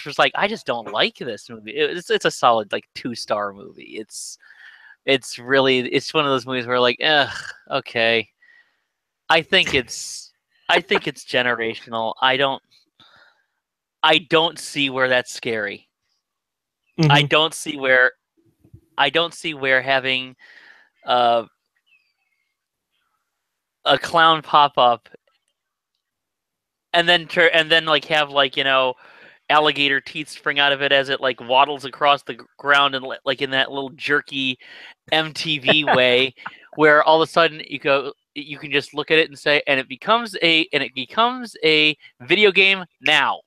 was like, I just don't like this movie. It's a solid like 2-star movie. It's one of those movies where like, okay. I think it's generational. I don't see where that's scary. Mhm. I don't see where having a clown pop up and then like have like, you know, alligator teeth spring out of it as it like waddles across the ground and like in that little jerky MTV way where all of a sudden you can just look at it and say, and it becomes a video game now.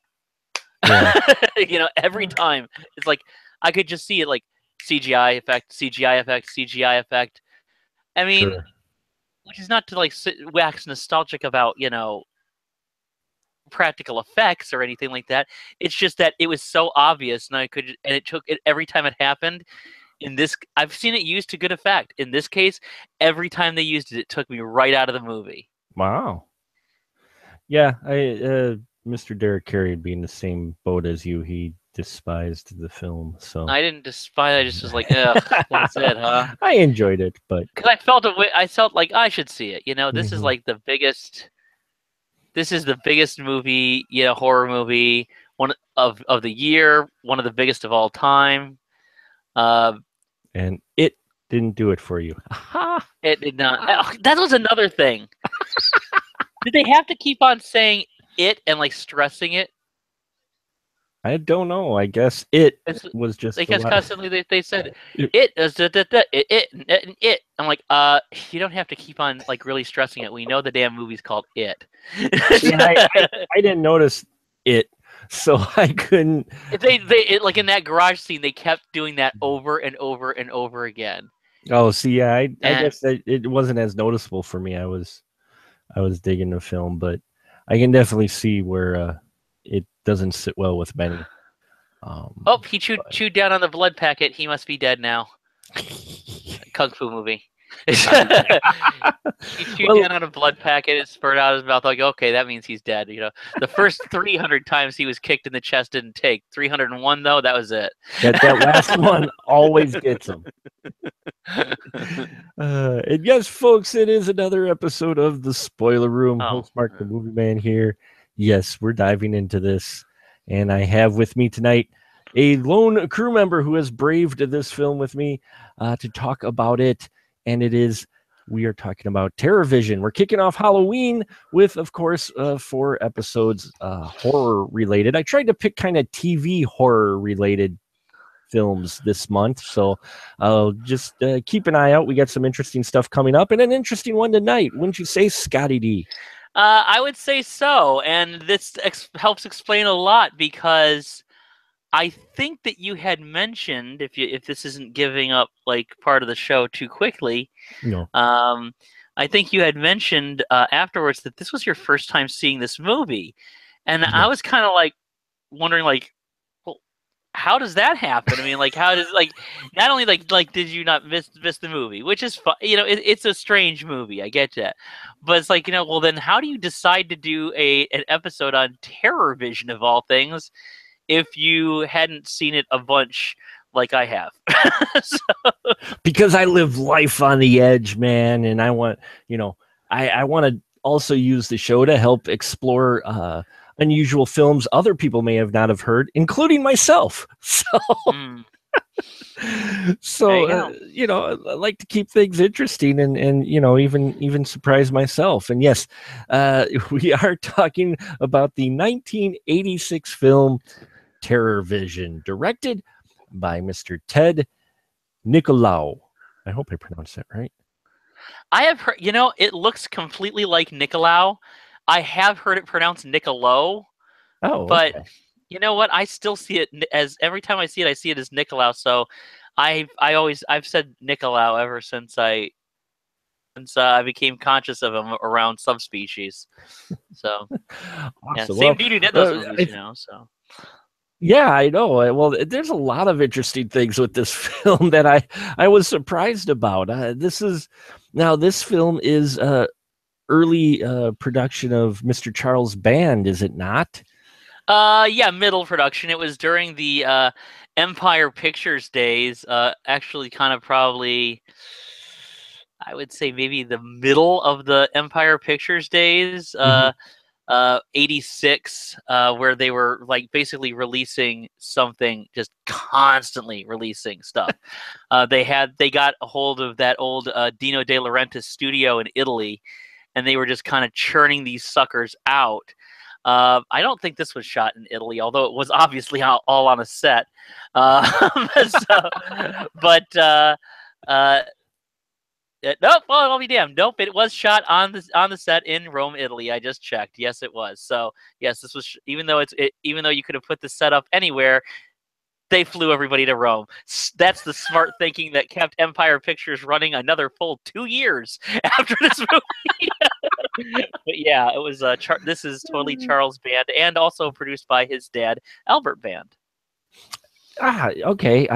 Yeah. You know, every time it's like I could just see it like CGI effect, CGI effect, CGI effect. I mean, Sure. which is not to like wax nostalgic about, you know, practical effects or anything like that. It's just that it was so obvious, and it took it every time it happened. In this, I've seen it used to good effect. In this case, every time they used it, it took me right out of the movie. Wow. Yeah, Mr. Derek Carey would be in the same boat as you. He despised the film, so I didn't despise. I just was like, ugh, that's it, huh? I enjoyed it, but because I felt like I should see it. You know, this is like the biggest. This is the biggest movie, you know, horror movie one of the year, one of the biggest of all time. And it didn't do it for you. It did not. That was another thing. Did they have to keep on saying it and like stressing it? I don't know. I guess it was just because constantly they said it. It. I'm like, you don't have to keep on like really stressing it. We know the damn movie's called It. Yeah, I didn't notice it, so I couldn't. They like in that garage scene, they kept doing that over and over and over again. Oh, see, yeah, I guess it wasn't as noticeable for me. I was digging the film, but I can definitely see where it doesn't sit well with many. He chewed down on the blood packet. He must be dead now. Kung Fu movie. He chewed down on a blood packet. It spurred out of his mouth. Like, okay, that means he's dead. You know, the first 300 times he was kicked in the chest didn't take. 301 though, that was it. That last one always gets him. And yes, folks, it is another episode of the Spoiler Room. Host Mark, the Movie Man here. Yes, we're diving into this, and I have with me tonight a lone crew member who has braved this film with me to talk about it, and we are talking about Terrorvision. We're kicking off Halloween with, of course, 4 episodes horror-related. I tried to pick kind of TV horror-related films this month, so just keep an eye out. We got some interesting stuff coming up, and an interesting one tonight. Wouldn't you say, Scotty D? I would say so, and this helps explain a lot because I think that you had mentioned, if this isn't giving up like part of the show too quickly, no. I think you had mentioned afterwards that this was your first time seeing this movie, and yeah. I was kind of like wondering, like, well, how does that happen? I mean, like, how does not only like did you not miss the movie, which is fun, you know, it's a strange movie, I get that, but it's like, you know, well then how do you decide to do an episode on Terrorvision of all things if you hadn't seen it a bunch like I have? Because I live life on the edge, man, and I want, you know, I want to also use the show to help explore unusual films other people may not have heard, including myself. So, you know, I like to keep things interesting and you know, even surprise myself. And yes, we are talking about the 1986 film Terrorvision, directed by Mr. Ted Nicolau. I hope I pronounced that right. I have heard, you know, it looks completely like Nicolau. I have heard it pronounced Niccolo. Oh, but okay. You know what? I still see it as, every time I see it, I see it as Nicolau. So I've said Nicolau ever since I became conscious of him around subspecies. So awesome. Yeah, same dude who did those movies, you know. So yeah, I know. Well, there's a lot of interesting things with this film that I was surprised about. This film is early production of Mr. Charles Band, is it not? Yeah, middle production. It was during the Empire Pictures days. Actually, kind of probably, I would say maybe the middle of the Empire Pictures days. 86, where they were like basically releasing something, just constantly releasing stuff. They got a hold of that old Dino De Laurentiis studio in Italy, and they were just kind of churning these suckers out. I don't think this was shot in Italy, although it was obviously all on a set. So, but nope. Well, I'll be damned. Nope. It was shot on the set in Rome, Italy. I just checked. Yes, it was. So yes, this was. Even though even though you could have put the set up anywhere, they flew everybody to Rome. That's the smart thinking that kept Empire Pictures running another full 2 years after this movie. But yeah, it was. This is totally Charles Band, and also produced by his dad, Albert Band. Okay.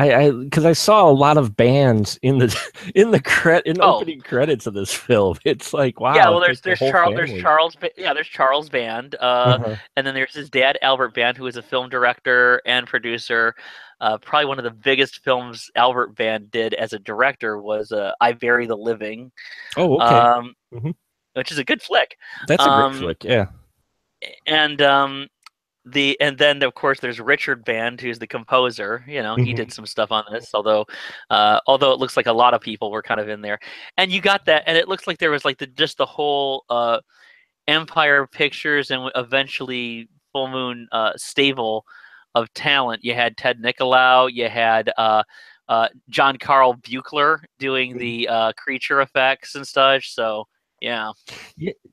Because I saw a lot of bands in the opening credits of this film. It's like, wow. Yeah, well, there's Charles Band, and then there's his dad, Albert Band, who is a film director and producer. Probably one of the biggest films Albert Band did as a director was I Bury the Living. Oh, okay. Which is a good flick. That's a great flick, yeah. And then of course there's Richard Band, who's the composer. He did some stuff on this, although it looks like a lot of people were kind of in there. And you got that, and it looks like there was like the whole Empire Pictures and eventually Full Moon stable of talent. You had Ted Nicolau, you had John Carl Buechler doing the creature effects and such. So yeah,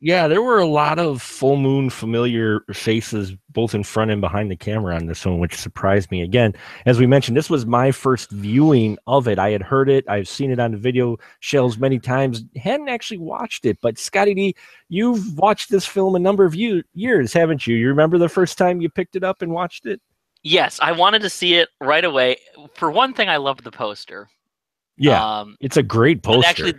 there were a lot of Full Moon familiar faces, both in front and behind the camera on this one, which surprised me. Again, as we mentioned, this was my first viewing of it. I had heard it, I've seen it on the video shelves many times, hadn't actually watched it. But Scotty D, you've watched this film a number of years, haven't you? You remember the first time you picked it up and watched it? Yes, I wanted to see it right away. For one thing, I loved the poster. Yeah, it's a great poster.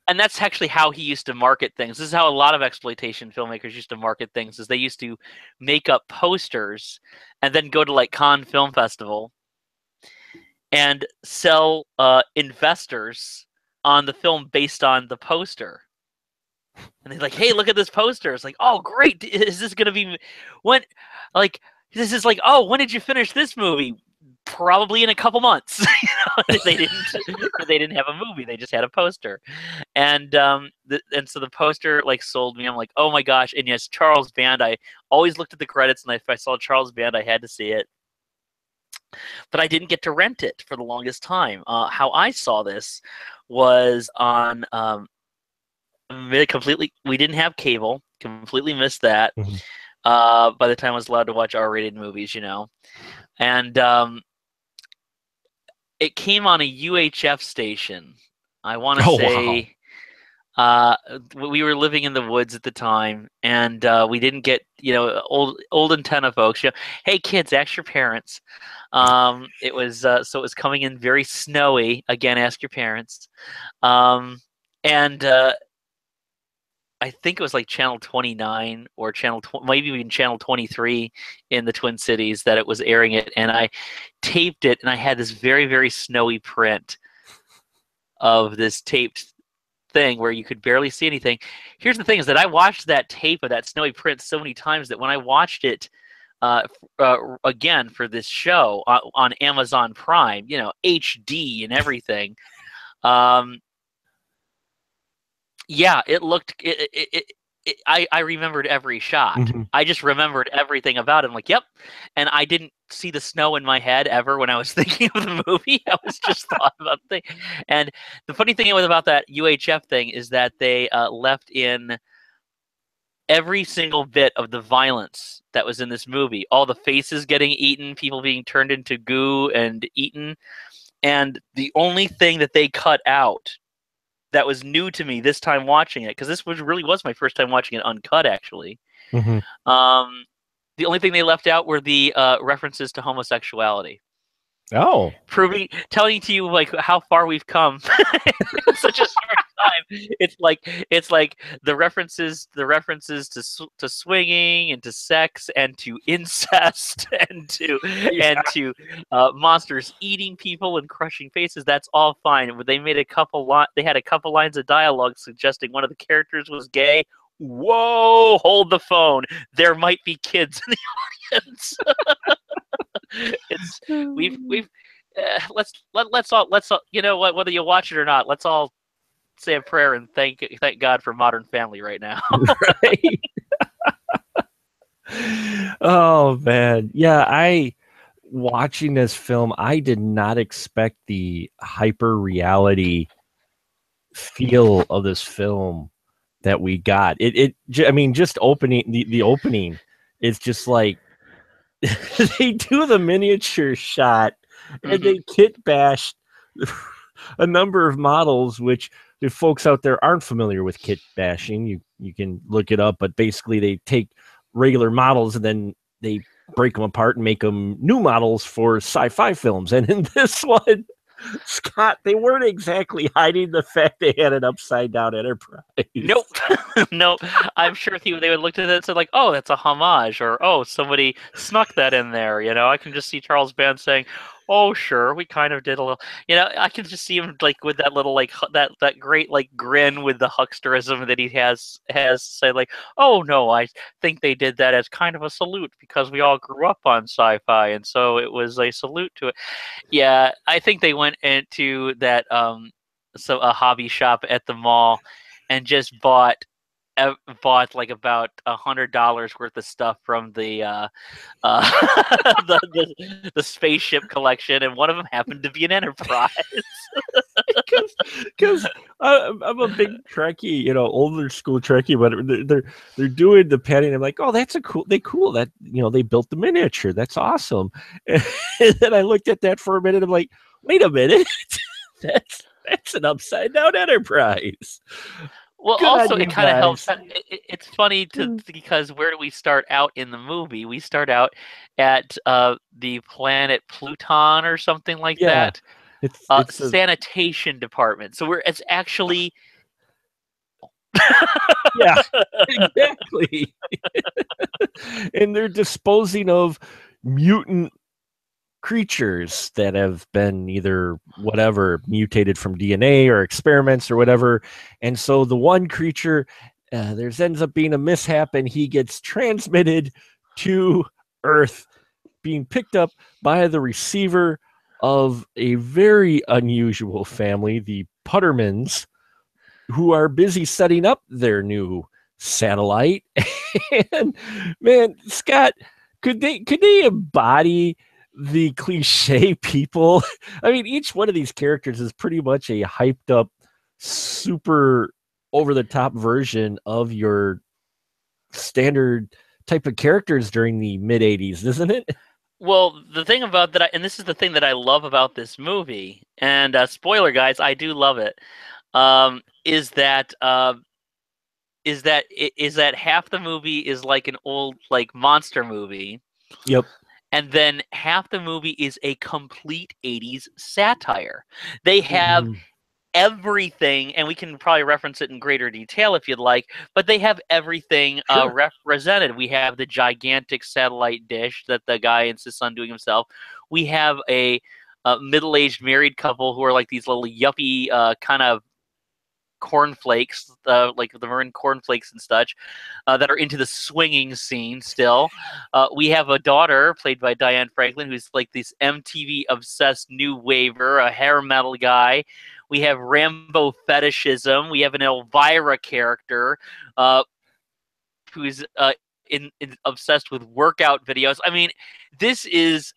And that's actually how he used to market things. This is how a lot of exploitation filmmakers used to market things, is they used to make up posters and then go to like Cannes Film Festival and sell investors on the film based on the poster. And they're like, hey, look at this poster. It's like, oh, great. Is this going to be when, like, this is like, oh, when did you finish this movie? Probably in a couple months. They didn't have a movie, they just had a poster. And so the poster like sold me. I'm like, oh my gosh. And yes, Charles Band, I always looked at the credits, and if I saw Charles Band, I had to see it. But I didn't get to rent it for the longest time. How I saw this was on completely, we didn't have cable, completely missed that. By the time I was allowed to watch R-rated movies, and it came on a UHF station. I want to say, wow. We were living in the woods at the time, and we didn't get, old antenna folks. Hey kids, ask your parents. It was so it was coming in very snowy. Again, ask your parents. And I think it was like channel 29 or maybe even channel 23 in the Twin Cities that it was airing it, and I taped it, and I had this very, very snowy print of this taped thing where you could barely see anything. Here's the thing, is that I watched that tape of that snowy print so many times that when I watched it again for this show on Amazon Prime, HD and everything, yeah, it looked. I remembered every shot. I just remembered everything about it. I'm like, yep. And I didn't see the snow in my head ever when I was thinking of the movie. I was just thought about the thing. And the funny thing about that UHF thing is that they left in every single bit of the violence that was in this movie. All the faces getting eaten, people being turned into goo and eaten. And the only thing that they cut out that was new to me this time watching it, because this really was my first time watching it uncut, actually. The only thing they left out were the references to homosexuality. Oh, telling to you like how far we've come. Such a short time. It's like the references to swinging and to sex and to incest and to monsters eating people and crushing faces. That's all fine. They made they had a couple lines of dialogue suggesting one of the characters was gay. Whoa, hold the phone. There might be kids in the audience. It's we've let's all, you know what, whether you watch it or not, let's all say a prayer and thank God for Modern Family right now. Right? Oh man, yeah. Watching this film, I did not expect the hyper reality feel of this film that we got. I mean, just opening the opening, it's just like they do the miniature shot and they kit bash a number of models, which if folks out there aren't familiar with kit bashing, you can look it up, but basically they take regular models and then they break them apart and make them new models for sci-fi films. And in this one, Scott, they weren't exactly hiding the fact they had an upside down Enterprise. Nope. Nope. I'm sure they would look at it and say like, oh, that's a homage, or oh, somebody snuck that in there. You know, I can just see Charles Band saying, oh, sure, we kind of did a little. You know, I can just see him like with that little like that great like grin with the hucksterism that he has say like, oh no, I think they did that as kind of a salute because we all grew up on sci-fi, and so it was a salute to it. Yeah, I think they went into that a hobby shop at the mall and just bought like about $100 worth of stuff from the the spaceship collection, and one of them happened to be an Enterprise. Because I'm a big Trekkie, you know, older school Trekkie, but they're doing the padding. I'm like, oh, that's cool that, you know, they built the miniature. That's awesome. And then I looked at that for a minute. I'm like, wait a minute, that's an upside down Enterprise. Well, Good also on you it kind of helps. guys. It's funny because where do we start out in the movie? We start out at the planet Pluton or something like Yeah, that. it's a Sanitation department. So it's actually yeah, exactly. And they're disposing of mutant creatures that have been either whatever mutated from DNA or experiments or whatever. And so the one creature, there ends up being a mishap and he gets transmitted to Earth, being picked up by the receiver of a very unusual family, the Puttermans, who are busy setting up their new satellite. And man, Scott, could they embody the cliche people? I mean, each one of these characters is pretty much a hyped up, super over the top version of your standard type of characters during the mid 80s, isn't it? Well, the thing about that, and this is the thing that I love about this movie, and spoiler, guys, I do love it. Is that half the movie is like an old like monster movie. Yep. And then half the movie is a complete 80s satire. They have everything, and we can probably reference it in greater detail if you'd like, but they have everything Sure. represented. We have the gigantic satellite dish that the guy insists on doing himself. We have a middle-aged married couple who are like these little yuppie kind of cornflakes, like the marin cornflakes and such, that are into the swinging scene still. We have a daughter played by Diane Franklin, who's like this MTV obsessed new waver, a hair metal guy. We have Rambo fetishism. We have an Elvira character who's obsessed with workout videos. I mean, this is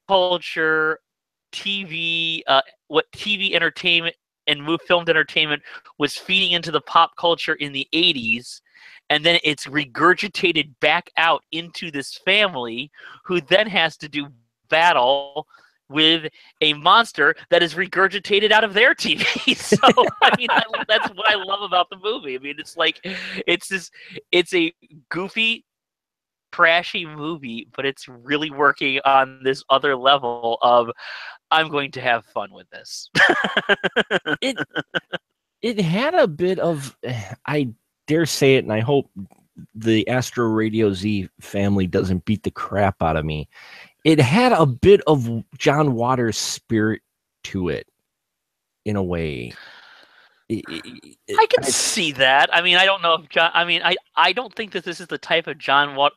culture, TV, what TV entertainment and filmed entertainment was feeding into the pop culture in the 80s, and then it's regurgitated back out into this family who then has to do battle with a monster that is regurgitated out of their TV. So I mean, that's what I love about the movie. I mean, it's like it's a goofy, trashy movie, but it's really working on this other level of I'm going to have fun with this. it had a bit of, I dare say it, and I hope the Astro Radio Z family doesn't beat the crap out of me. It had a bit of John Waters' spirit to it, in a way. I can see that. I mean, I don't know if John. I mean, I don't think that this is the type of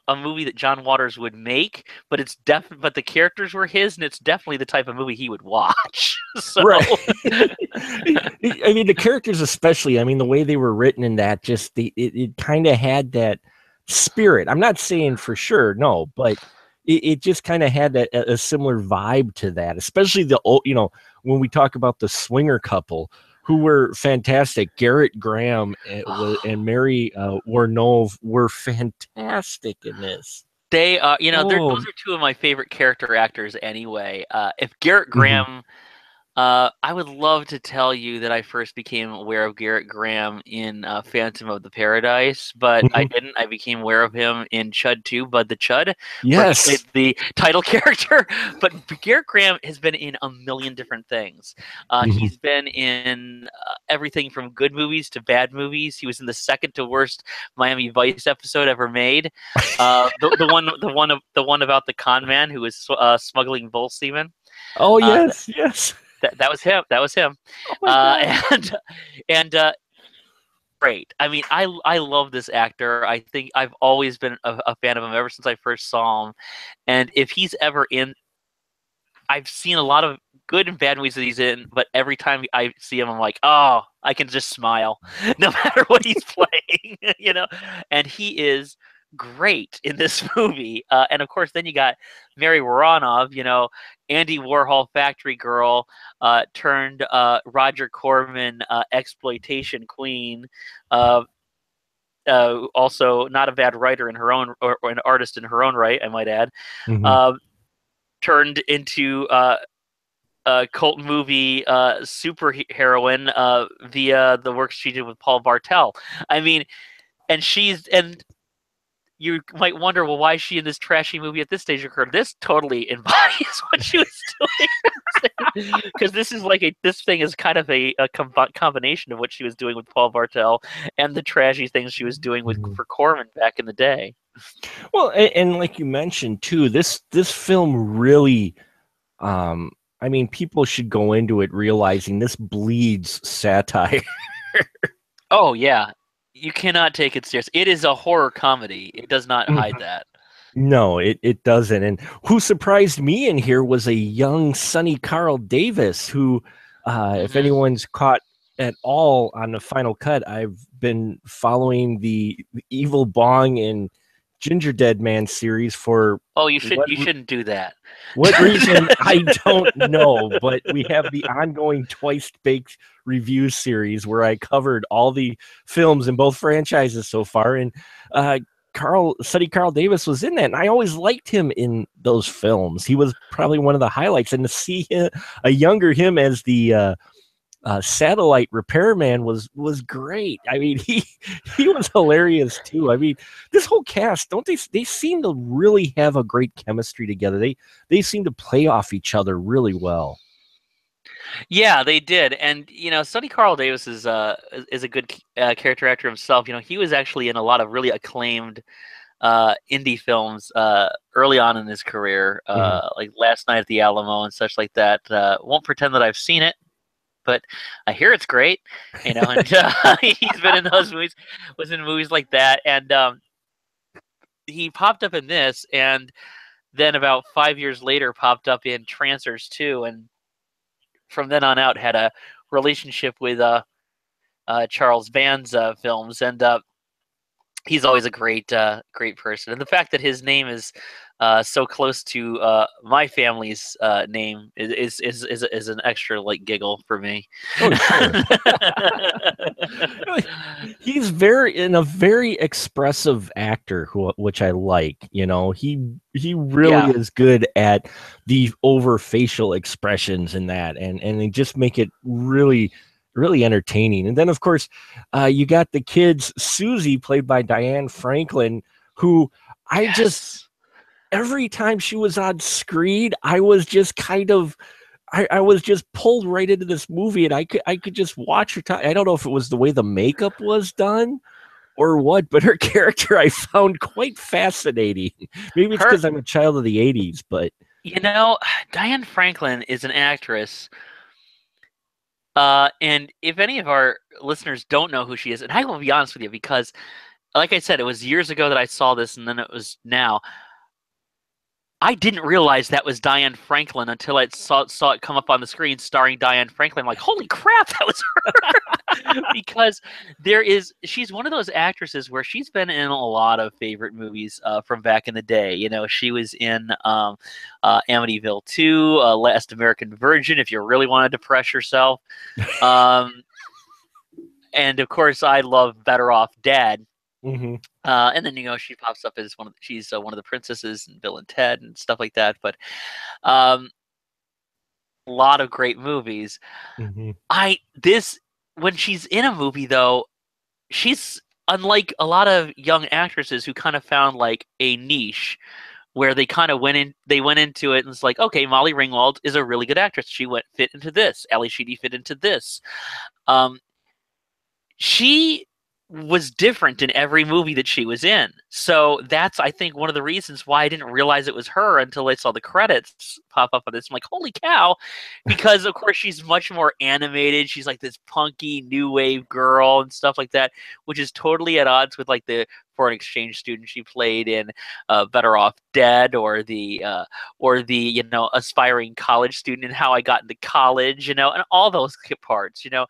a movie that John Waters would make, but it's but the characters were his, and it's definitely the type of movie he would watch. So. Right. I mean, the characters especially. I mean, the way they were written in that, just it kind of had that spirit. I'm not saying for sure, no, but it just kind of had a similar vibe to that. Especially when we talk about the swinger couple, who were fantastic. Garrett Graham and Mary Warnove were fantastic in this. They, those are two of my favorite character actors anyway. If Garrett Graham, I would love to tell you that I first became aware of Garrett Graham in Phantom of the Paradise, but I didn't. I became aware of him in Chud 2, Bud the Chud. Yes. Where he played the title character. But Garrett Graham has been in a million different things. He's been in everything from good movies to bad movies. He was in the second to worst Miami Vice episode ever made. The one about the con man who was smuggling bull semen. Oh yes, yes. That was him. That was him. Oh and great. I mean, I love this actor. I think I've always been a fan of him ever since I first saw him. And if he's ever in, I've seen a lot of good and bad movies that he's in, but every time I see him, I'm like, oh, I can just smile no matter what he's playing, And he is great in this movie. And of course, then you got Mary Woronov, Andy Warhol factory girl turned Roger Corman exploitation queen. Also, not a bad writer in her own, or an artist in her own right, I might add. Turned into a cult movie super heroine via the work she did with Paul Bartel. I mean, and you might wonder, well, why is she in this trashy movie at this stage of her career? This totally embodies what she was doing. Because this thing is kind of a combination of what she was doing with Paul Bartel and the trashy things she was doing for Corman back in the day. Well, and like you mentioned too, this film really, I mean, people should go into it realizing this bleeds satire. Oh yeah. You cannot take it serious. It is a horror comedy. It does not hide that. No, it doesn't. And who surprised me in here was a young Sonny Carl Davis, who, if anyone's caught at all on the final cut, I've been following the Evil Bong and Ginger Dead Man series for. Oh, you shouldn't do that. What reason? I don't know, but we have the ongoing Twice Baked review series where I covered all the films in both franchises so far, and Sonny Carl Davis was in that, and I always liked him in those films. He was probably one of the highlights, and to see a younger him as the satellite repairman was great. I mean, he was hilarious too. I mean, this whole cast, don't they seem to really have a great chemistry together. They seem to play off each other really well. Yeah, they did. And Sonny Carl Davis is a good character actor himself. He was actually in a lot of really acclaimed indie films early on in his career, like Last Night at the Alamo and such like that. Won't pretend that I've seen it, but I hear it's great, and he's been in those movies, was in movies like that, and he popped up in this, and then about 5 years later popped up in Trancers 2, and from then on out had a relationship with Charles Band's films, and he's always a great person, and the fact that his name is so close to my family's name is an extra giggle for me. Oh, sure. He's a very expressive actor, which I like. He really is good at the over facial expressions in that, and they just make it really entertaining. And then of course you got the kids, Susie, played by Diane Franklin, who every time she was on screen, I was just kind of I was just pulled right into this movie, and I could just watch her. I don't know if it was the way the makeup was done or what, but her character I found quite fascinating. Maybe it's because I'm a child of the '80s, but you know, Diane Franklin is an actress. And if any of our listeners don't know who she is, and I will be honest with you, because, like I said, it was years ago that I saw this, and then it was now. I didn't realize that was Diane Franklin until I saw it come up on the screen starring Diane Franklin. I'm like, holy crap, that was her! Because she's one of those actresses where she's been in a lot of favorite movies from back in the day. You know, she was in Amityville 2, Last American Virgin, if you really want to depress yourself. And of course, I love Better Off Dad. Mm-hmm. And then, you know, she pops up as she's one of the princesses in Bill and Ted and stuff like that. But a lot of great movies. Mm-hmm. When she's in a movie, though, she's unlike a lot of young actresses who kind of found like a niche where they kind of went into it and it's like, okay, Molly Ringwald is a really good actress. She fit into this. Ali Sheedy fit into this. She was different in every movie that she was in. So that's, I think, one of the reasons why I didn't realize it was her until I saw the credits pop up on this. I'm like, holy cow. Because, of course, she's much more animated. She's like this punky new wave girl and stuff like that, which is totally at odds with like the foreign exchange student she played in Better Off Dead, or the you know, aspiring college student in How I Got into College, you know, and all those parts, you know.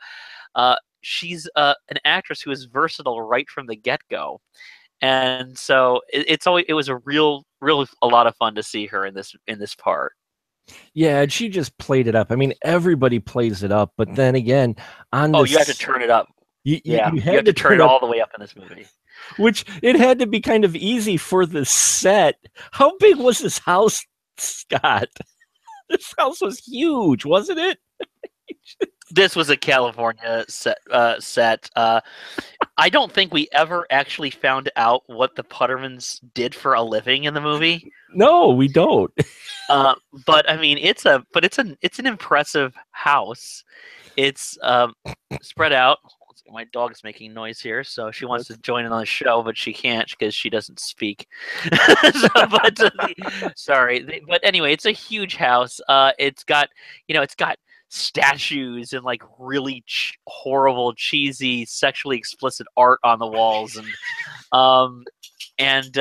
She's an actress who is versatile right from the get-go, and so it was a lot of fun to see her in this part. Yeah, and she just played it up. I mean, everybody plays it up, but then again, you have to turn it up. You have to turn it all the way up in this movie. Which it had to be kind of easy for the set. How big was this house, Scott? This house was huge, wasn't it? This was a California set. I don't think we ever actually found out what the Puttermans did for a living in the movie. No, we don't. But I mean, it's an impressive house. It's spread out. My dog's making noise here, so she wants to join in on the show, but she can't because she doesn't speak. Sorry, but anyway, it's a huge house. It's got statues and like really horrible, cheesy, sexually explicit art on the walls, and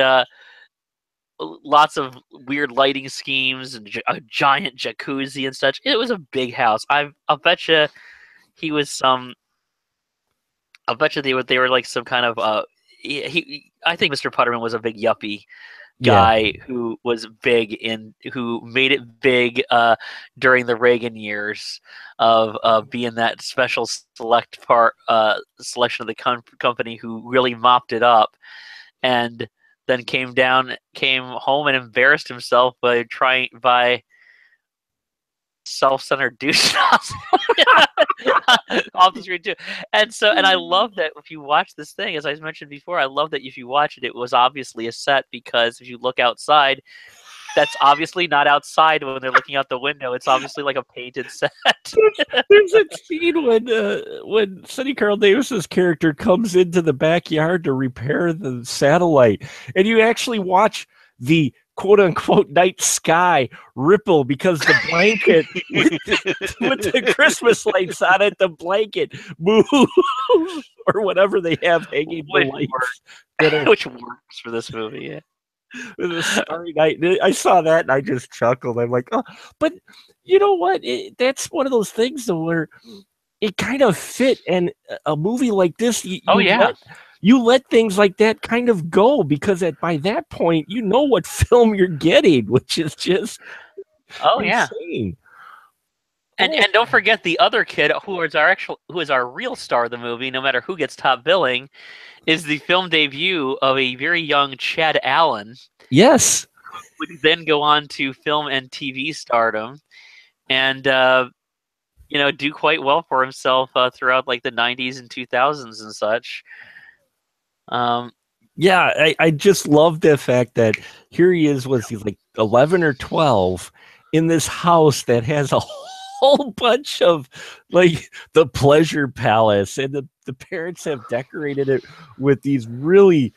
lots of weird lighting schemes and a giant jacuzzi and such. It was a big house. I'll bet you he was some. I'll bet you they were like some kind of I think Mr. Putterman was a big yuppie guy who was who made it big during the Reagan years of being that special selection of the company who really mopped it up, and then came home and embarrassed himself by self-centered douche off the street too. And I love that if you watch this thing, as I mentioned before, I love that if you watch it, it was obviously a set, because if you look outside, that's obviously not outside when they're looking out the window. It's obviously like a painted set. There's a scene when Sonny Carl Davis's character comes into the backyard to repair the satellite, and you actually watch the quote-unquote night sky ripple because the blanket with the Christmas lights on it, the blanket moves or whatever they have hanging the lights. Which works for this movie, yeah. With a starry night. I saw that and I just chuckled. I'm like, oh, but you know what? That's one of those things though where it kind of fit, and a movie like this, you let things like that kind of go, because by that point you know what film you're getting, which is just insane. And don't forget the other kid who is our real star of the movie, no matter who gets top billing, is the film debut of a very young Chad Allen. Yes. Who would then go on to film and TV stardom, and do quite well for himself throughout like the 90s and 2000s and such. I just love the fact that here he is, he's like 11 or 12 in this house that has a whole bunch of like the pleasure palace, and the parents have decorated it with these really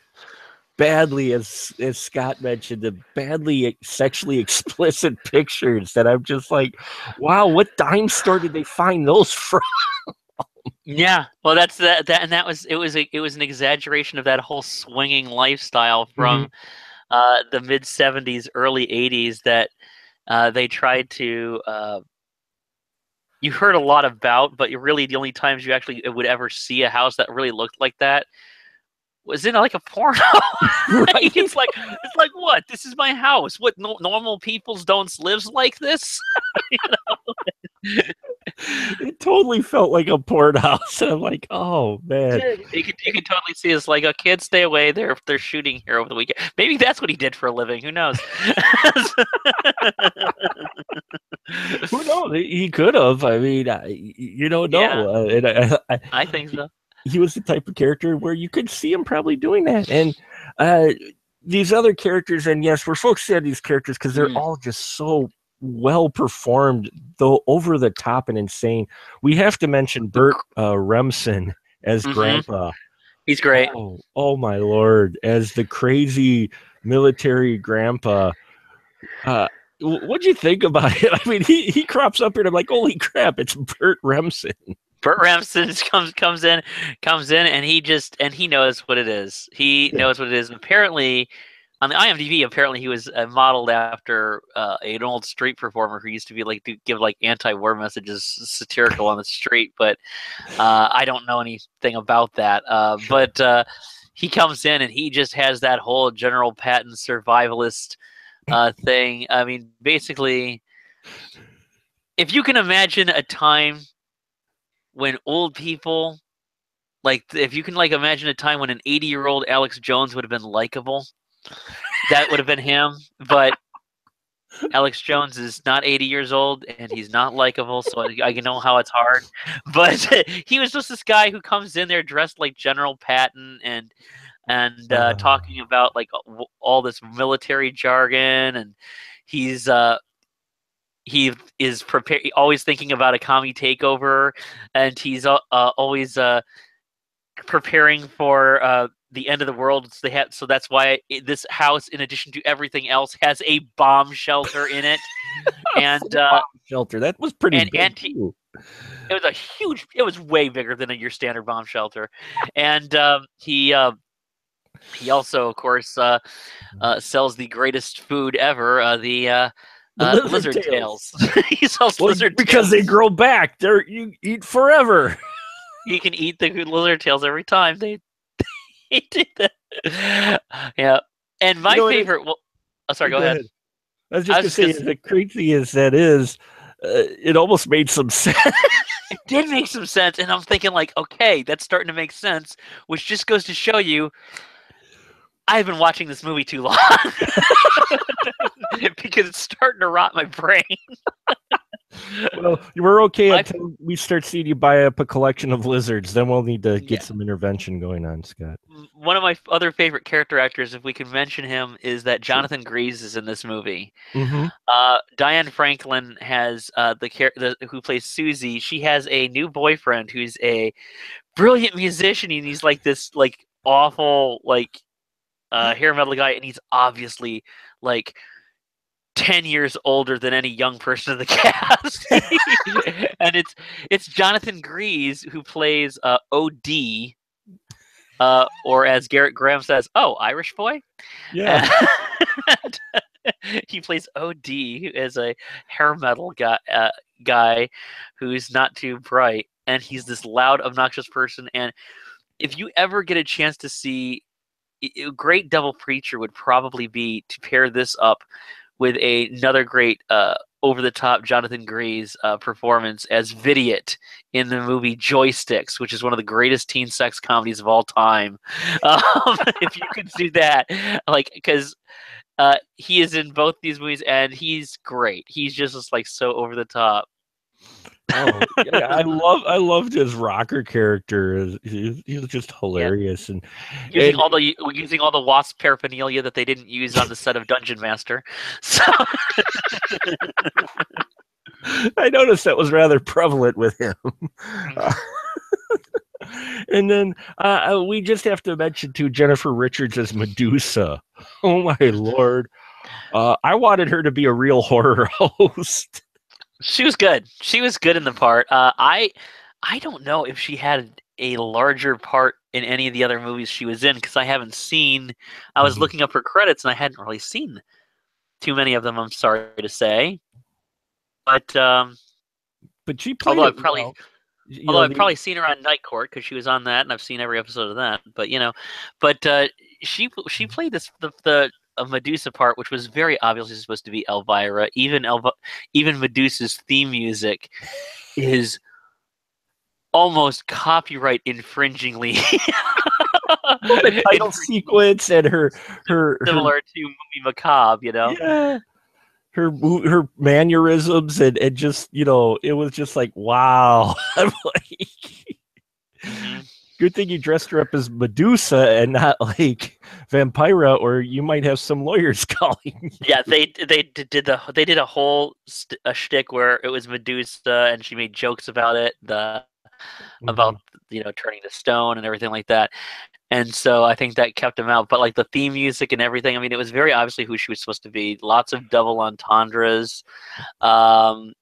badly, as Scott mentioned, the badly sexually explicit pictures that I'm just like, wow, what dime store did they find those from? Yeah, well, that's and that was it was an exaggeration of that whole swinging lifestyle from the mid '70s, early '80s that they tried to. You heard a lot about, but really the only times you actually would ever see a house that really looked like that was in like a porno. Right? It's like what? This is my house. What normal peoples don't live like this? It totally felt like a porn house. And I'm like, oh man. You can totally see it's like a kid, stay away. They're shooting here over the weekend. Maybe that's what he did for a living. Who knows? Who knows? He could have. I mean, you don't know. Yeah. I think so. He was the type of character where you could see him probably doing that. And these other characters, and yes, we're focusing on these characters because they're all just so well performed, though over the top and insane. We have to mention Burt Remsen as Grandpa. He's great. Oh my Lord, as the crazy military grandpa. What'd you think about it? I mean, he crops up here and I'm like, holy crap, it's Burt Remsen. Burt Remsen comes in and he knows what it is. He knows what it is. Apparently, on the IMDb, he was modeled after an old street performer who used to be like to give like anti-war messages, satirical on the street. But I don't know anything about that. But he comes in and he just has that whole General Patton survivalist thing. I mean, basically, if you can imagine a time when old people, like, if you can like imagine a time when an 80-year-old Alex Jones would have been likable, that would have been him. But Alex Jones is not 80 years old and he's not likable, so I know how it's hard. But he was just this guy who comes in there dressed like General Patton and talking about like all this military jargon, and he is always thinking about a commie takeover, and he's always preparing for the end of the world. So that's why this house, in addition to everything else, has a bomb shelter in it. And bomb shelter, that was pretty big too. It was way bigger than your standard bomb shelter. And he also, of course, sells the greatest food ever, the lizard tails. He sells lizard tails because they grow back. You eat forever. You can eat the lizard tails every time they do that. Yeah, and my favorite. Sorry, go ahead. I was just going to say, as crazy as that is, it almost made some sense. It did make some sense, and I'm thinking like, okay, that's starting to make sense, which just goes to show you I've been watching this movie too long because it's starting to rot my brain. Well, we're okay until we start seeing you buy up a collection of lizards. Then we'll need to get some intervention going on, Scott. One of my other favorite character actors, if we can mention him, is that Jonathan Gries is in this movie. Diane Franklin has who plays Susie. She has a new boyfriend who's a brilliant musician, and he's like this like awful like hair metal guy, and he's obviously like 10 years older than any young person in the cast. And it's Jonathan Gries who plays OD, or as Garrett Graham says, Irish boy. Yeah. He plays OD as a hair metal guy who's not too bright, and he's this loud, obnoxious person. And if you ever get a chance to see, a great double preacher would probably be to pair this up with another great over-the-top Jonathan Gries performance as Vidiot in the movie Joysticks, which is one of the greatest teen sex comedies of all time. If you could do that, like, because he is in both these movies and he's great. He's just like so over the top. Oh, yeah, I loved his rocker character. He was just hilarious, and using all the wasp paraphernalia that they didn't use on the set of Dungeon Master. So I noticed that was rather prevalent with him. And then we just have to mention too Jennifer Richards as Medusa. Oh my Lord. I wanted her to be a real horror host. She was good. She was good in the part. I don't know if she had a larger part in any of the other movies she was in because I haven't seen. I was looking up her credits and I hadn't really seen too many of them. I'm sorry to say, but she played. Although I've probably seen her on Night Court because she was on that, and I've seen every episode of that. But she played the Medusa part, which was very obviously supposed to be Elvira. Even Medusa's theme music is almost copyright infringingly the title sequence and her similar to Movie Macabre, Yeah. Her mannerisms and just, it was just like, wow. I'm like, good thing you dressed her up as Medusa and not like Vampira, or you might have some lawyers calling. Yeah, they did a whole shtick where it was Medusa and she made jokes about it, about turning to stone and everything like that. And so I think that kept him out. But like the theme music and everything, I mean, it was very obviously who she was supposed to be. Lots of double entendres. Character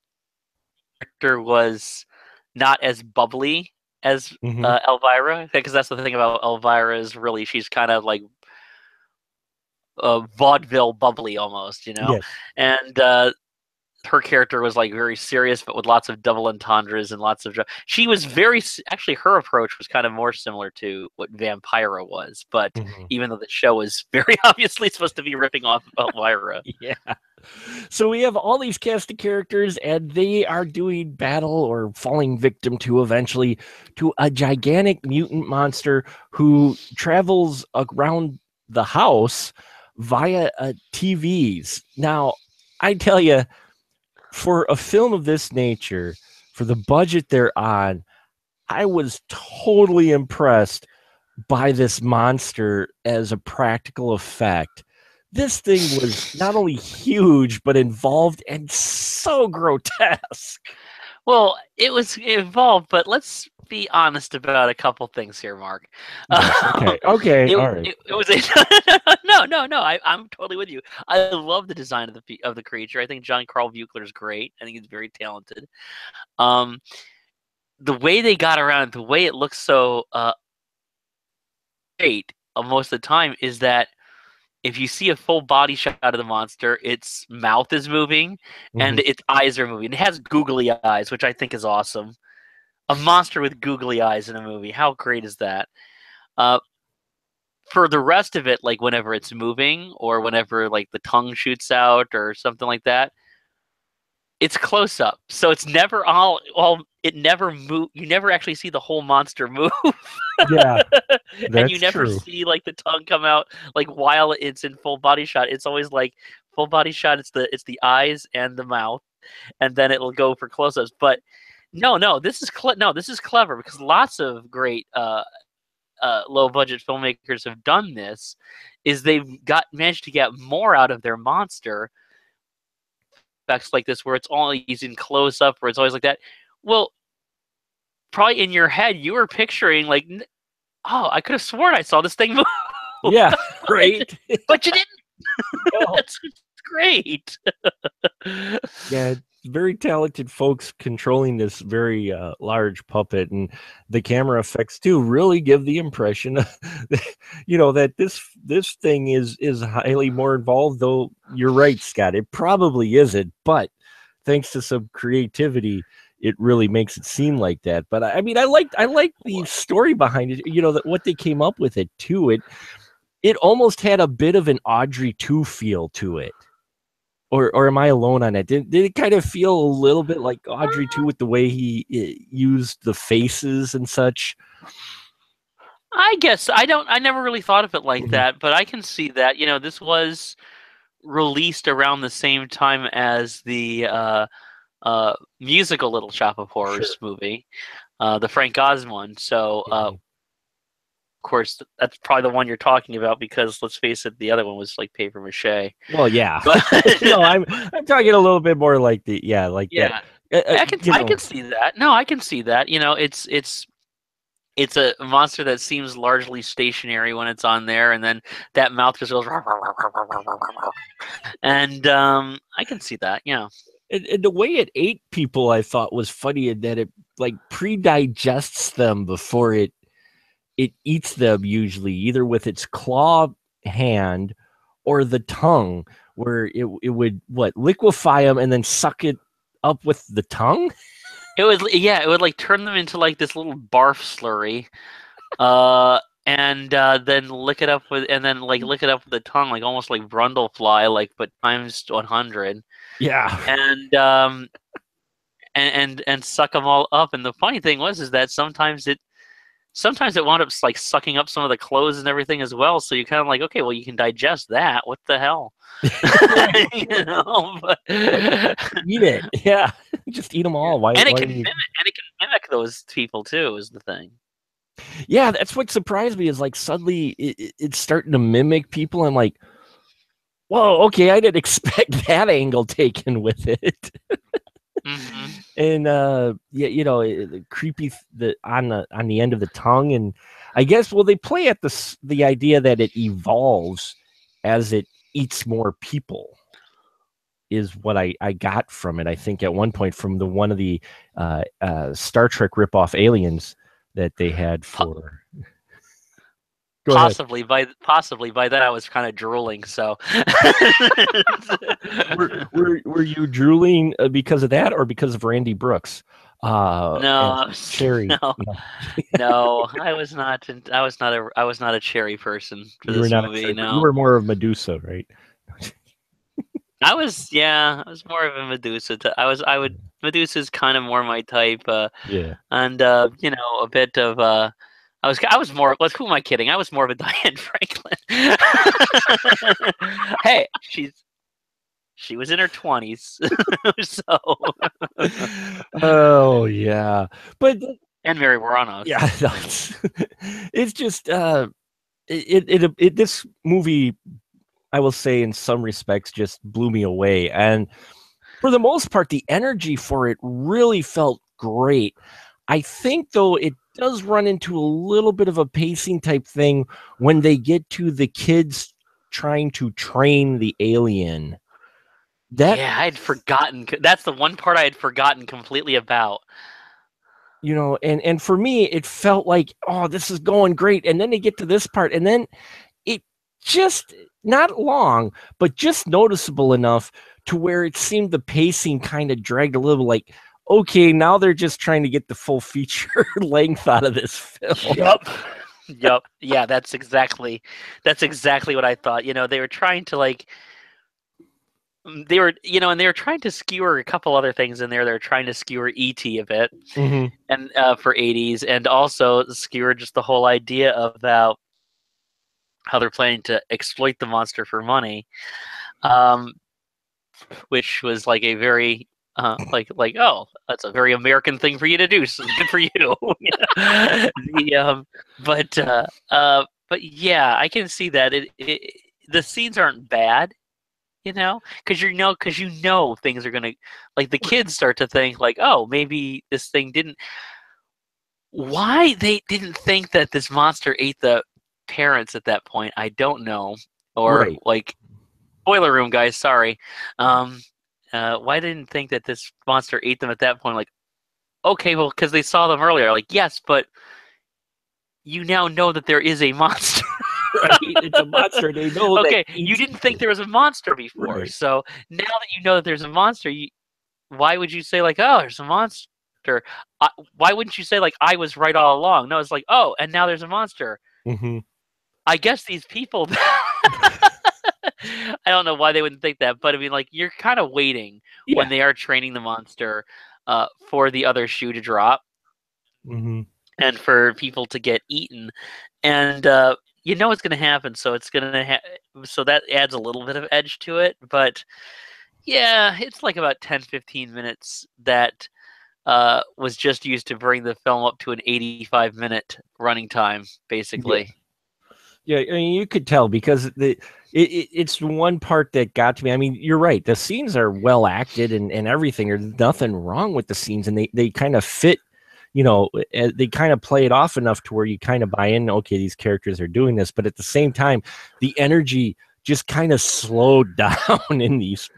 was not as bubbly as Elvira, because that's the thing about Elvira is really she's kind of like vaudeville bubbly almost, Yes. And her character was like very serious, but with lots of double entendres and lots of. She was actually her approach was kind of more similar to what Vampira was, but even though the show was very obviously supposed to be ripping off Elvira. Yeah. So we have all these cast of characters, and they are doing battle or falling victim to eventually to a gigantic mutant monster who travels around the house via TVs. Now, I tell you, for a film of this nature, for the budget they're on, I was totally impressed by this monster as a practical effect. This thing was not only huge, but involved and so grotesque. Well, it was involved, but let's be honest about a couple things here, Mark. Yes, okay, all right. It was no. I'm totally with you. I love the design of the creature. I think John Carl Buechler is great. I think he's very talented. The way they got around, the way it looks so great most of the time is that if you see a full body shot of the monster, its mouth is moving and its eyes are moving. It has googly eyes, which I think is awesome. A monster with googly eyes in a movie. How great is that? For the rest of it, like whenever it's moving or whenever like the tongue shoots out or something like that, it's close up. So it's never it never move. You never actually see the whole monster move. Yeah. And you never see like the tongue come out like while it's in full body shot. It's always like full body shot. It's the eyes and the mouth, and then it'll go for close-ups. But no, this is clever because lots of great low budget filmmakers have done this. Is they've managed to get more out of their monster effects like this, where it's always in close up, where it's always like that. Well, probably in your head you were picturing like, oh, I could have sworn I saw this thing move. Yeah, right. But you didn't. No. That's great. Yeah, very talented folks controlling this very large puppet, and the camera effects too really give the impression that this thing is highly more involved. Though you're right, Scott, it probably isn't, but thanks to some creativity, it really makes it seem like that. But I mean, I like the story behind it. That what they came up with it too. It almost had a bit of an Audrey 2 feel to it. Or am I alone on it? Did it kind of feel a little bit like Audrey 2 with the way he used the faces and such? I guess I never really thought of it like that, but I can see that. This was released around the same time as the musical Little Shop of Horrors movie, the Frank Oz one. So, of course, that's probably the one you're talking about because let's face it, the other one was like paper mache. Well, yeah. But no, I'm talking a little bit more like that. I can see that. No, I can see that. You know, it's a monster that seems largely stationary when it's on there, and then that mouth just goes, and I can see that. Yeah. And the way it ate people, I thought was funny, in that it like pre-digests them before it eats them, usually either with its claw hand or the tongue, where it would liquefy them and then suck it up with the tongue. It would like turn them into like this little barf slurry, and then lick it up with the tongue, like almost like Brundlefly, like but times 100. Yeah, and suck them all up. And the funny thing is that sometimes it wound up like sucking up some of the clothes and everything as well. So you're kind of like, okay, well, you can digest that. What the hell? You know, but eat it. Yeah, just eat them all. Why? And it can mimic those people too. Is the thing. Yeah, that's what surprised me. Is like suddenly it's starting to mimic people. I'm like, whoa, okay, I didn't expect that angle taken with it. Mm-hmm. And yeah, you know, creepy on the end of the tongue, and I guess they play at the idea that it evolves as it eats more people, is what I got from it. I think at one point from one of the Star Trek ripoff aliens that they had for. Possibly by then I was kind of drooling. So, were you drooling because of that, or because of Randy Brooks? No, Cherry. No, I was not. I was not a Cherry person for this movie. No, you were more of Medusa, right? I was more of a Medusa. Medusa's kind of more my type. Yeah, and you know, a bit of I was more. Who am I kidding? I was more of a Diane Franklin. Hey, she was in her 20s, so. Oh yeah, but and Mary Waranos. Yeah, it's just this movie, I will say, in some respects, just blew me away, and for the most part, the energy for it really felt great. I think, though, it does run into a little bit of a pacing type thing when they get to the kids trying to train the alien. Yeah, I had forgotten. That's the one part I had forgotten completely about. You know, and for me, it felt like, oh, this is going great. And then they get to this part, and then it just, not long, but just noticeable enough to where it seemed the pacing kind of dragged a little, like, okay, now they're just trying to get the full feature length out of this film. Yep. Yeah, that's exactly what I thought. You know, they were trying to and they were trying to skewer a couple other things in there. They were trying to skewer E.T. a bit, and for 80s, and also skewer just the whole idea about how they're planning to exploit the monster for money, which was like a very oh, that's a very American thing for you to do. So good for you. But yeah, I can see that the scenes aren't bad. You know, because you know things are gonna, like, the kids start to think like, oh, maybe this thing didn't. Why they didn't think that this monster ate the parents at that point, I don't know. Or right. like, spoiler room, guys. Sorry. Why didn't think that this monster ate them at that point? Like, okay, well, because they saw them earlier. Like, yes, but you now know that there is a monster. Right, it's a monster. They know. Okay, you didn't think there was a monster before, right. So now that you know that there's a monster, why would you say like, oh, there's a monster? Why wouldn't you say like, I was right all along? No, it's like, oh, and now there's a monster. Mm-hmm. I guess these people. I don't know why they wouldn't think that, but I mean, like, you're kind of waiting when they are training the monster for the other shoe to drop, and for people to get eaten, and you know it's going to happen, so it's going to so that adds a little bit of edge to it. But yeah, it's like about 10-15 minutes that was just used to bring the film up to an 85-minute running time, basically. Yeah, I mean, you could tell because it's one part that got to me. I mean, you're right. The scenes are well acted and everything. There's nothing wrong with the scenes, and they kind of fit. They kind of play it off enough to where you kind of buy in. Okay, these characters are doing this, but at the same time, the energy just kind of slowed down in these,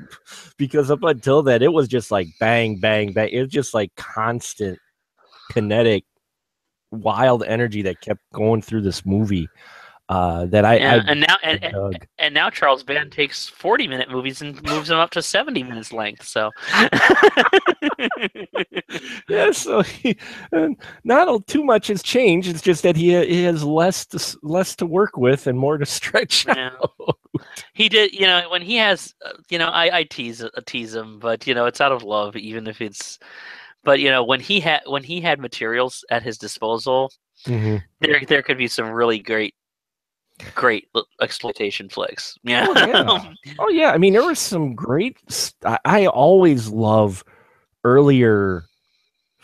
because up until that, it was just like bang, bang, bang. It was just like constant, kinetic, wild energy that kept going through this movie. That and now Charles Band takes 40-minute movies and moves them up to 70 minutes length. So yeah, so not too much has changed. It's just that he has less to work with and more to stretch out. He did, when he has, I tease him, but it's out of love, even if it's. But when he had materials at his disposal, mm-hmm. there could be some really great exploitation flicks. Yeah. Oh yeah. I mean, there was some great. I always love earlier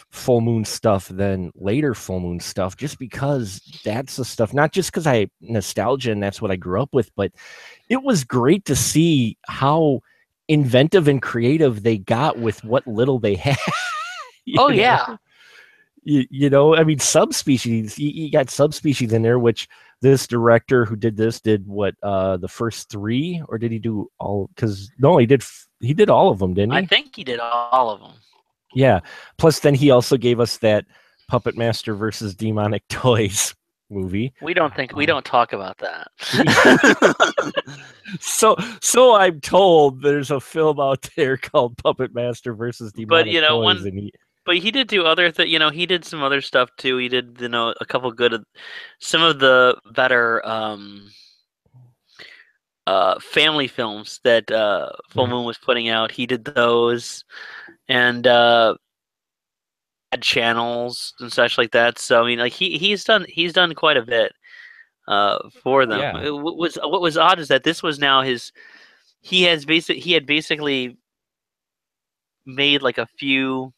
full moon stuff than later full moon stuff, just because that's the stuff. Not just because I nostalgia and that's what I grew up with, but it was great to see how inventive and creative they got with what little they had. Oh yeah. I mean, subspecies. You got subspecies in there, which this director who did this did what the first three, or did he do all? Because no, he did all of them, didn't he? I think he did all of them. Yeah. Plus, then he also gave us that Puppet Master versus Demonic Toys movie. We don't talk about that. So I'm told there's a film out there called Puppet Master versus Demonic Toys, but he did do other things. He did some other stuff too. He did, a couple some of the better family films that Full Moon was putting out. He did those, and channels and such like that. So I mean, he's done quite a bit for them. Yeah. What was odd is that this was now his. He had basically made like a few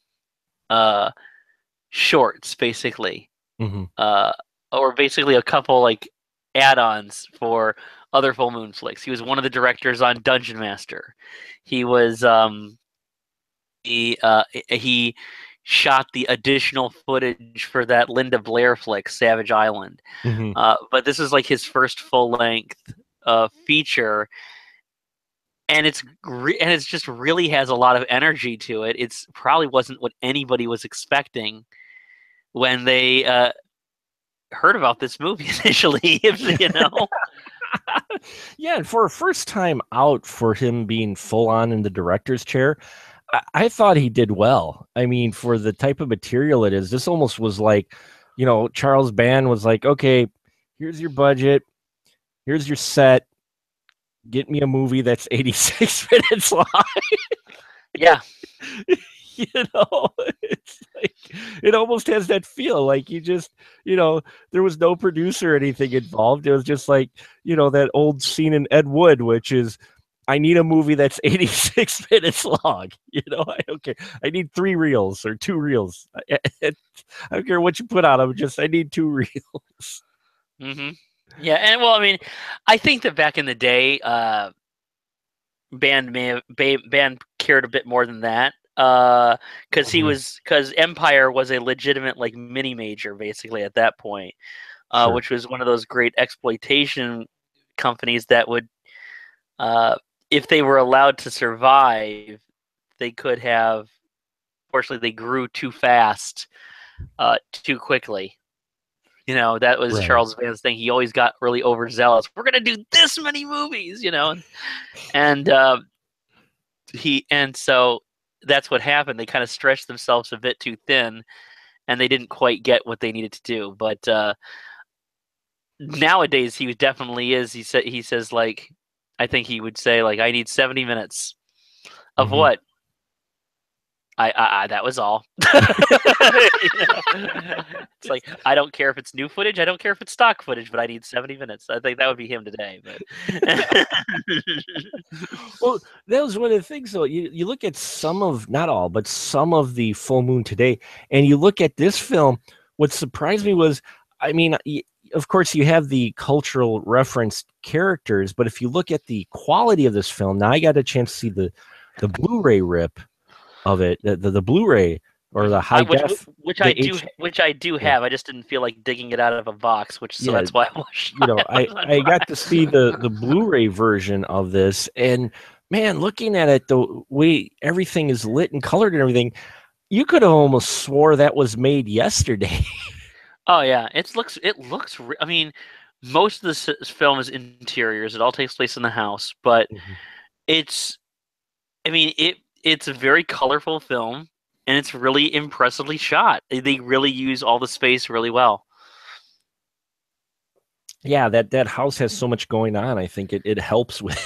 shorts, basically, or basically a couple like add-ons for other Full Moon flicks. He was one of the directors on Dungeon Master. He was he shot the additional footage for that Linda Blair flick, Savage Island. But this is like his first full-length feature. And it's just really has a lot of energy to it. It's probably wasn't what anybody was expecting when they heard about this movie initially. Yeah, and for a first time out for him being full on in the director's chair, I thought he did well. I mean, for the type of material it is, this almost was like, Charles Band was like, okay, here's your budget, here's your set. Get me a movie that's 86 minutes long. Yeah. It's like, it almost has that feel like you just, there was no producer or anything involved. It was just like, that old scene in Ed Wood, which is, I need a movie that's 86 minutes long. I don't care. I need 3 reels or 2 reels. I don't care what you put on them. I need 2 reels. Mm-hmm. Yeah, and well, I mean, I think that back in the day, Band cared a bit more than that, because Empire was a legitimate like mini major basically at that point, Sure. Which was one of those great exploitation companies that would, if they were allowed to survive, they could have. Fortunately, they grew too fast, too quickly. That was right. Charles Band's thing. He always got really overzealous. We're gonna do this many movies, and so that's what happened. They kind of stretched themselves a bit too thin, and they didn't quite get what they needed to do. But nowadays, he definitely is. He says like, I think he would say like, I need 70 minutes of what. I that was all. It's like, I don't care if it's new footage, I don't care if it's stock footage, but I need 70 minutes. I think that would be him today. But well, that was one of the things though. You look at some of, not all, but some of the Full Moon today, and you look at this film, what surprised me was, I mean, of course, you have the cultural referenced characters, but if you look at the quality of this film, now I got a chance to see the Blu-ray rip of it, the Blu-ray or the high def, which I do have. I just didn't feel like digging it out of a box, so that's why I watched. I got to see the Blu-ray version of this, and man, looking at it, the way everything is lit and colored and everything, you could have almost swore that was made yesterday. Oh yeah, it looks. I mean, most of this film is interiors. It all takes place in the house, but it's. I mean, it's a very colorful film, and it's really impressively shot. They really use all the space really well. Yeah, that house has so much going on. I think it helps with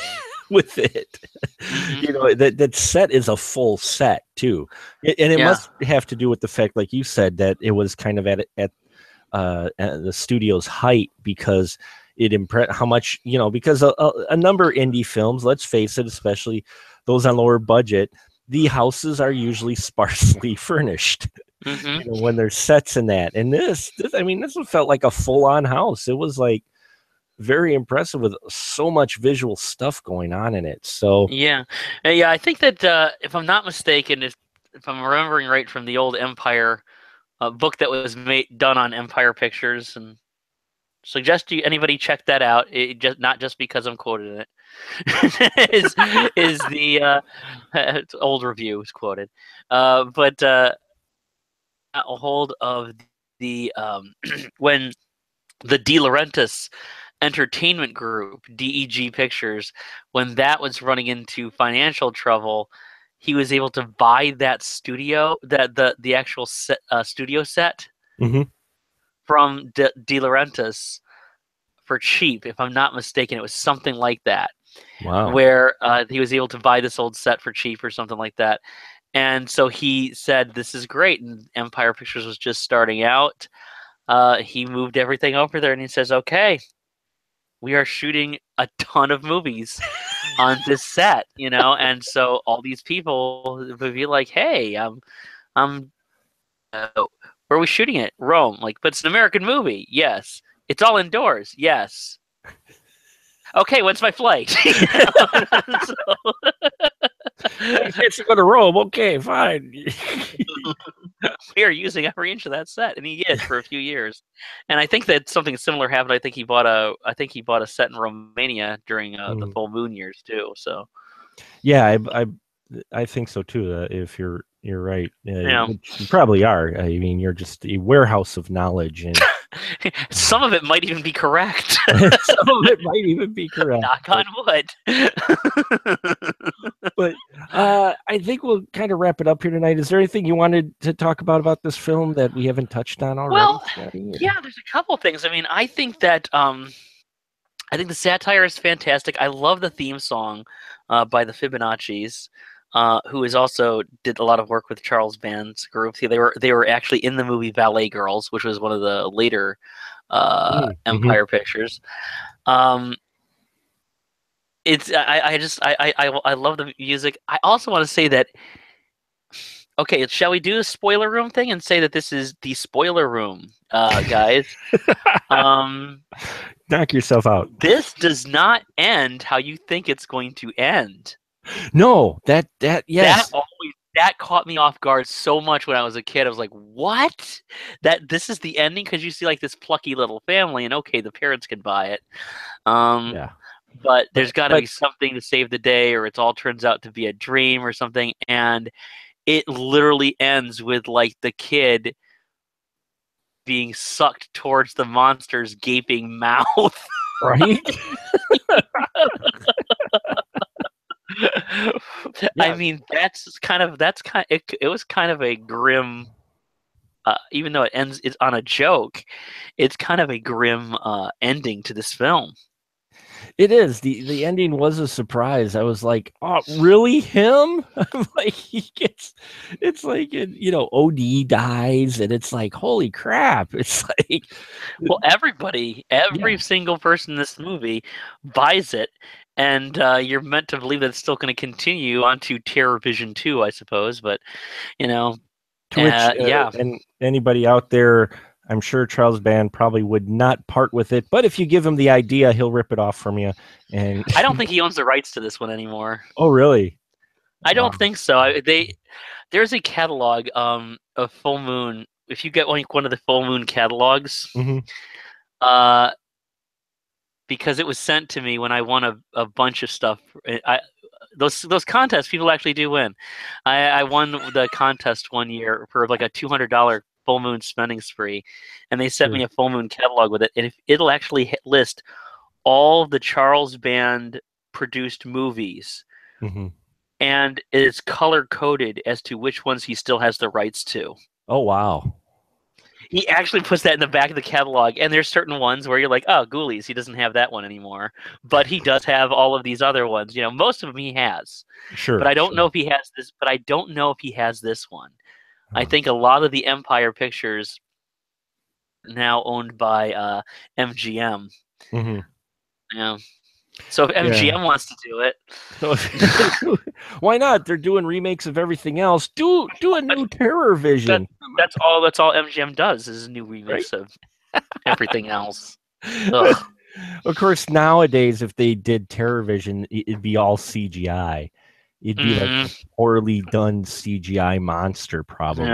with it. That set is a full set too, and it must have to do with the fact, like you said, that it was kind of at the studio's height, because it how much, because a number of indie films, let's face it, especially those on lower budget, the houses are usually sparsely furnished. When there's sets in that, and this one felt like a full-on house. It was like very impressive with so much visual stuff going on in it. So I think that if I'm not mistaken, if I'm remembering right from the old Empire book that was done on Empire Pictures, and suggest anybody check that out. Not just because I'm quoted in it. is the old review is quoted, but a hold of the when the De Laurentiis Entertainment Group, DEG Pictures, when that was running into financial trouble, he was able to buy that studio, the actual studio set from De Laurentiis for cheap. If I'm not mistaken, it was something like that. Wow. Where he was able to buy this old set for cheap or something like that. And so he said, this is great. And Empire Pictures was just starting out. He moved everything over there, and he says, okay, we are shooting a ton of movies on this set, and so all these people would be like, hey, where are we shooting it? Rome. Like, but it's an American movie. Yes. It's all indoors. Yes. Okay, when's my flight? It's going to Rome. Okay, fine. We are using every inch of that set, and he did for a few years. And I think that something similar happened. I think he bought a set in Romania during the full moon years too. So, yeah, I think so too. If you're right, which you probably are. I mean, you're just a warehouse of knowledge, and some of it might even be correct. Some of it might even be correct. Knock on wood. But I think we'll kind of wrap it up here tonight. Is there anything you wanted to talk about this film that we haven't touched on already? Well, yeah, there's a couple things. I mean, I think that I think the satire is fantastic. I love the theme song by the Fibonacci's, who is also did a lot of work with Charles Band's group. They were actually in the movie Ballet Girls, which was one of the later Empire Pictures. It's I love the music. I also want to say that. Okay, shall we do the spoiler room thing and say that this is the spoiler room, guys? Knock yourself out. This does not end how you think it's going to end. No, that yes. That caught me off guard so much when I was a kid. I was like, "What? That this is the ending?" Because you see like this plucky little family, and okay, the parents can buy it. But there's got to be something to save the day, or it all turns out to be a dream or something. And it literally ends with like the kid being sucked towards the monster's gaping mouth. Right? I mean, it was kind of a grim, even though it's on a joke, it's kind of a grim ending to this film. It is. The ending was a surprise. I was like, "Oh, really? Him?" Like it's like, OD dies, and it's like, holy crap! It's like, well, every single person in this movie buys it, and you're meant to believe that it's still going to continue on to Terrorvision 2, I suppose. But and anybody out there I'm sure Charles Band probably would not part with it, but if you give him the idea, he'll rip it off from you. And I don't think he owns the rights to this one anymore. Oh, really? I don't think so. There's a catalog of Full Moon. If you get one of the Full Moon catalogs, because it was sent to me when I won a bunch of stuff. Those contests, people actually do win. I won the contest one year for like a $200 Full Moon spending spree, and they sent me a Full Moon catalog with it, and it'll actually list all the Charles Band produced movies, and it's color coded as to which ones he still has the rights to. Oh, wow. He actually puts that in the back of the catalog, and there's certain ones where you're like, oh, Ghoulies, he doesn't have that one anymore. But he does have all of these other ones. Most of them he has. Sure. But I don't know if he has this. But I don't know if he has this one. I think a lot of the Empire Pictures now owned by MGM. Yeah. So if MGM wants to do it, why not? They're doing remakes of everything else. Do a new Terrorvision. That's all MGM does is new remakes of everything else. Ugh. Of course, nowadays, if they did Terrorvision, it'd be all CGI. It'd be like a poorly done CGI monster, probably.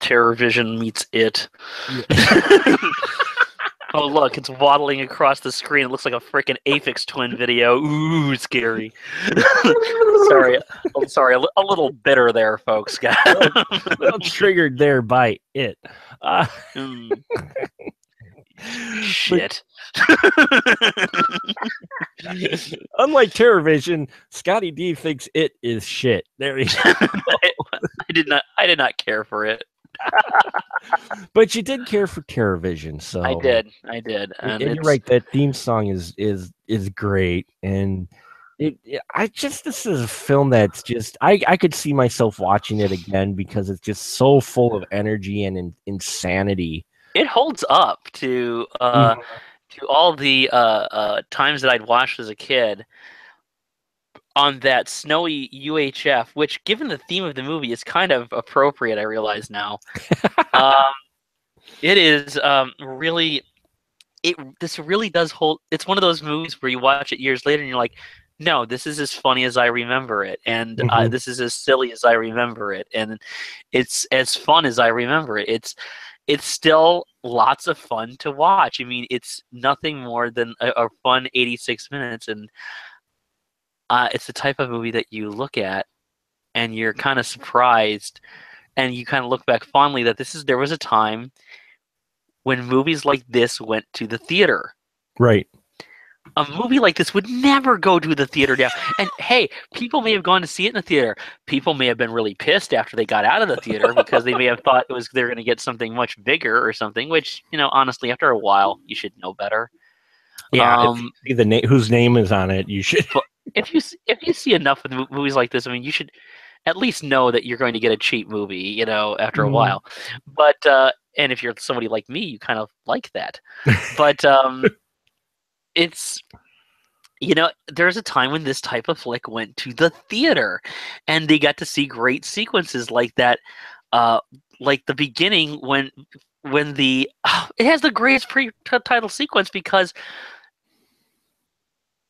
Terrorvision meets It. Oh, look, it's waddling across the screen. It looks like a freaking Aphex Twin video. Ooh, scary. Sorry, a little bitter there, folks. Well, triggered there by It. Shit. Unlike Terrorvision, Scotty D thinks It is shit. There he go. I did not care for it. But you did care for Terrorvision, so I did. And you're right, that theme song is great, and this is a film that's just I could see myself watching it again because it's just so full of energy and insanity. It holds up to all the times that I'd watched as a kid on that snowy UHF, which, given the theme of the movie, is kind of appropriate, I realize now. It is really... This really does hold... It's one of those movies where you watch it years later and you're like, no, this is as funny as I remember it, and this is as silly as I remember it, and it's as fun as I remember it. It's still lots of fun to watch. I mean, it's nothing more than a fun 86 minutes, and it's the type of movie that you look at and you're kind of surprised, and you kind of look back fondly that there was a time when movies like this went to the theater. Right. A movie like this would never go to the theater now. And hey, people may have gone to see it in the theater. People may have been really pissed after they got out of the theater because they may have thought they're going to get something much bigger or something, which, honestly, after a while, you should know better. Yeah, whose name is on it, you should. If you see enough of movies like this, I mean, you should at least know that you're going to get a cheap movie, after a while. But and if you're somebody like me, you kind of like that. But it's, there's a time when this type of flick went to the theater, and they got to see great sequences like that, like the beginning when it has the greatest pre-title sequence because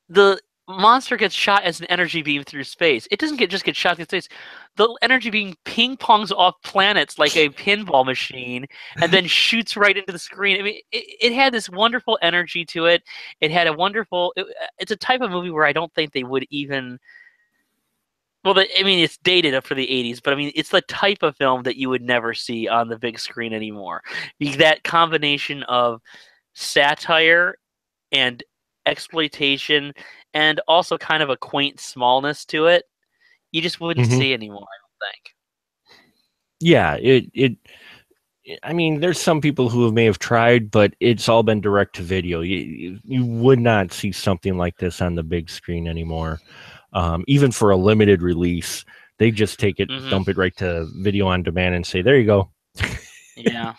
the monster gets shot as an energy beam through space. It doesn't just get shot through space. The energy beam ping-pongs off planets like a pinball machine and then shoots right into the screen. I mean, it had this wonderful energy to it. It had a wonderful... it's a type of movie where I don't think they would even... Well, it's dated up for the 80s, but it's the type of film that you would never see on the big screen anymore. That combination of satire and exploitation and also kind of a quaint smallness to it, you just wouldn't see anymore, I don't think. Yeah, there's some people who may have tried, but it's all been direct to video. You would not see something like this on the big screen anymore. Even for a limited release, they just take it, dump it right to video on demand and say, there you go. Yeah.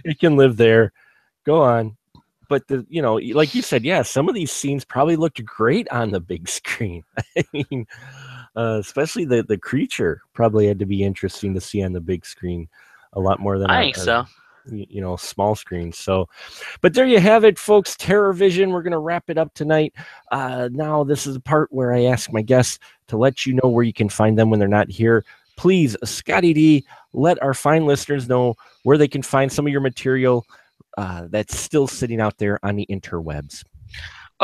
It can live there. Go on. But like you said, yeah, some of these scenes probably looked great on the big screen. Especially the creature probably had to be interesting to see on the big screen a lot more than I think so. small screens. So, but there you have it, folks. Terrorvision. We're going to wrap it up tonight. Now, this is the part where I ask my guests to let you know where you can find them when they're not here. Please, Scotty D, let our fine listeners know where they can find some of your material that's still sitting out there on the interwebs.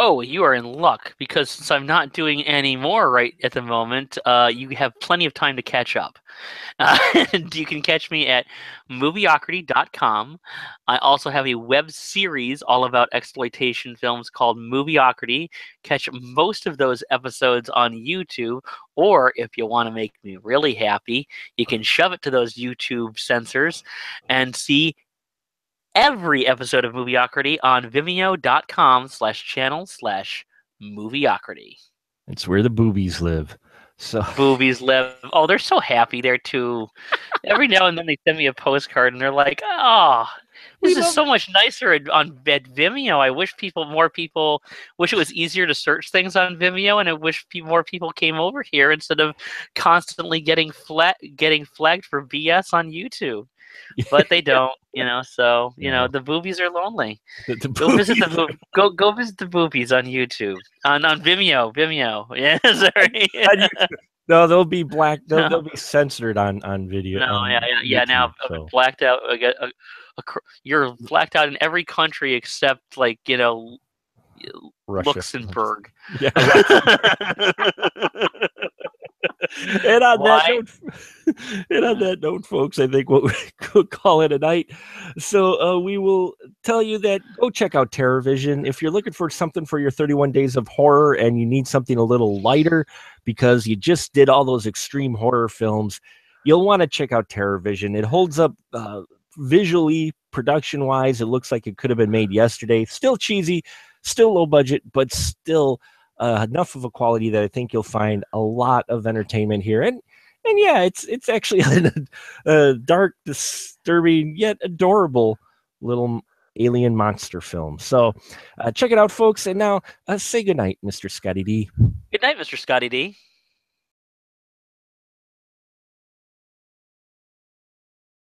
Oh, you are in luck, because since I'm not doing any more right at the moment, you have plenty of time to catch up. And you can catch me at movieocrity.com. I also have a web series all about exploitation films called Movieocrity. Catch most of those episodes on YouTube, or if you want to make me really happy, you can shove it to those YouTube censors and see every episode of Movieocrity on vimeo.com/channel/Movieocrity. It's where the boobies live. So Boobies live. Oh, they're so happy there too. Every now and then they send me a postcard and they're like, "Oh, this is so much nicer at Vimeo. I wish more people wish it was easier to search things on Vimeo, and I wish more people came over here instead of constantly getting flagged for BS on YouTube." But they don't, So the boobies are lonely. Go visit go visit the boobies on YouTube, on Vimeo. Yeah, sorry. No, they'll be black. They'll be censored on video. No, yeah. YouTube, now so. Blacked out. You're blacked out in every country except Russia. Luxembourg. Yeah. And on that note, folks, I think we'll call it a night. So we will tell you that go check out Terrorvision. If you're looking for something for your 31 days of horror and you need something a little lighter because you just did all those extreme horror films, you'll want to check out Terrorvision. It holds up visually, production-wise. It looks like it could have been made yesterday. Still cheesy, still low budget, but still enough of a quality that I think you'll find a lot of entertainment here. And yeah, it's actually a dark, disturbing, yet adorable little alien monster film. So check it out, folks. And now say goodnight, Mr. Scotty D. Good night, Mr. Scotty D.